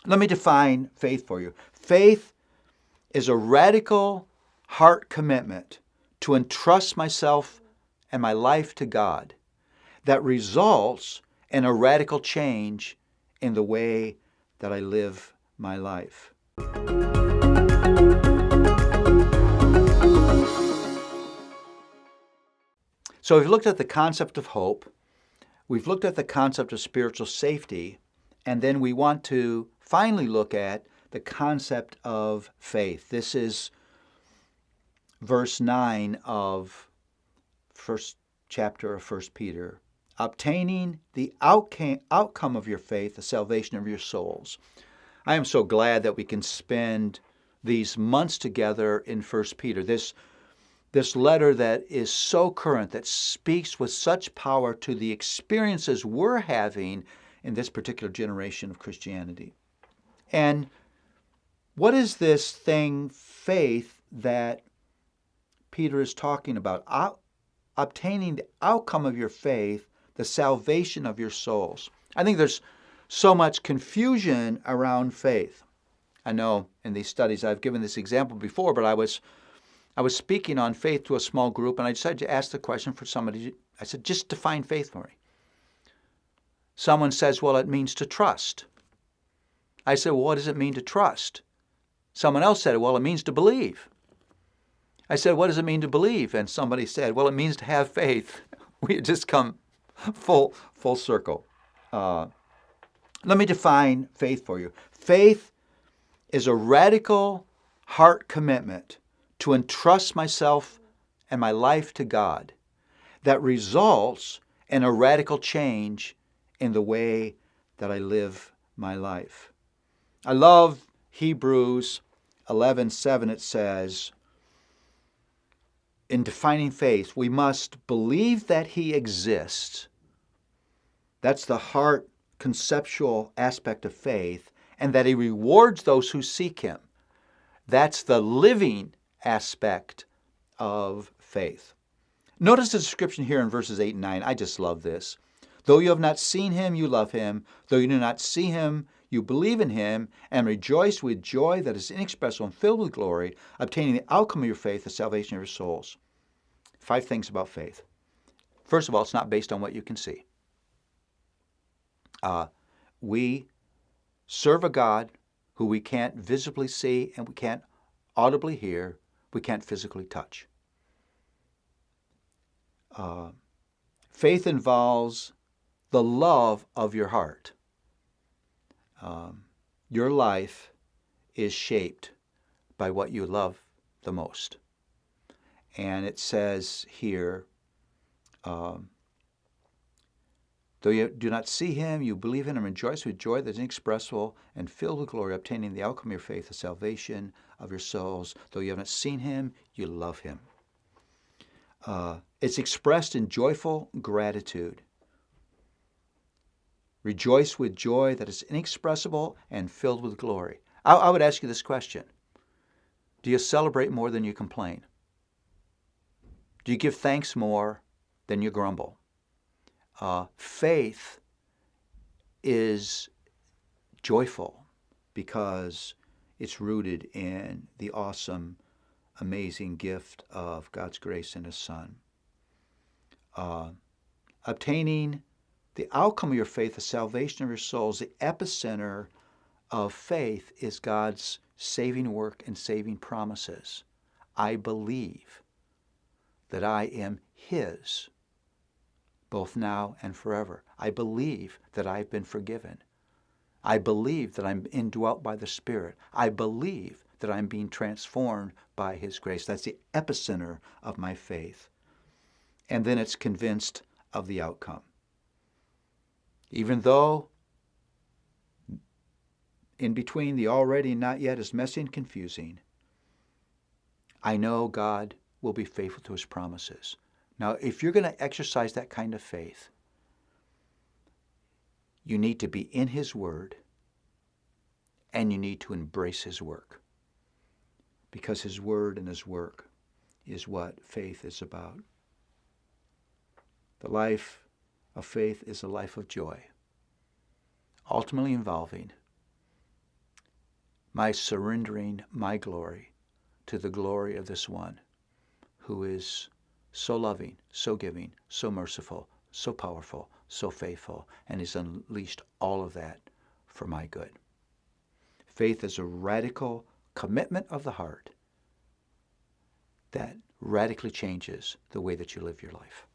Let me define faith for you. Faith is a radical heart commitment to entrust myself and my life to God that results in a radical change in the way that I live my life. So we've looked at the concept of hope, we've looked at the concept of spiritual safety, and then we want to finally look at the concept of faith. This is verse 9 of first chapter of 1 Peter. Obtaining the outcome of your faith, the salvation of your souls. I am so glad that we can spend these months together in 1 Peter. This letter that is so current, that speaks with such power to the experiences we're having in this particular generation of Christianity. And what is this thing, faith, that Peter is talking about? Obtaining the outcome of your faith, the salvation of your souls. I think there's so much confusion around faith. I know in these studies I've given this example before, but I was speaking on faith to a small group, and I decided to ask the question for somebody. I said, just define faith for me. Someone says, well, it means to trust. I said, well, what does it mean to trust? Someone else said, well, it means to believe. I said, what does it mean to believe? And somebody said, well, it means to have faith. We had just come full circle. Let me define faith for you. Faith is a radical heart commitment to entrust myself and my life to God that results in a radical change in the way that I live my life. I love Hebrews 11:7. It says, in defining faith, we must believe that He exists. That's the heart conceptual aspect of faith, and that He rewards those who seek Him. That's the living aspect of faith. Notice the description here in verses 8 and 9. I just love this. Though you have not seen Him, you love Him. Though you do not see Him, you believe in Him and rejoice with joy that is inexpressible and filled with glory, obtaining the outcome of your faith, the salvation of your souls. 5 things about faith. First of all, it's not based on what you can see. We serve a God who we can't visibly see and we can't audibly hear, we can't physically touch. Faith involves the love of your heart. Your life is shaped by what you love the most. And it says here, though you do not see Him, you believe in Him and rejoice with joy that is inexpressible and filled with glory, obtaining the outcome of your faith, the salvation of your souls. Though you haven't seen Him, you love Him. It's expressed in joyful gratitude. Rejoice with joy that is inexpressible and filled with glory. I would ask you this question. Do you celebrate more than you complain? Do you give thanks more than you grumble? Faith is joyful because it's rooted in the awesome, amazing gift of God's grace in His Son. Obtaining the outcome of your faith, the salvation of your souls, the epicenter of faith is God's saving work and saving promises. I believe that I am His, both now and forever. I believe that I've been forgiven. I believe that I'm indwelt by the Spirit. I believe that I'm being transformed by His grace. That's the epicenter of my faith. And then it's convinced of the outcome. Even though in between the already and not yet is messy and confusing, I know God will be faithful to His promises. Now, if you're going to exercise that kind of faith, you need to be in His Word and you need to embrace His work. Because His Word and His work is what faith is about. The life of faith is a life of joy, ultimately involving my surrendering my glory to the glory of this one who is so loving, so giving, so merciful, so powerful, so faithful, and has unleashed all of that for my good. Faith is a radical commitment of the heart that radically changes the way that you live your life.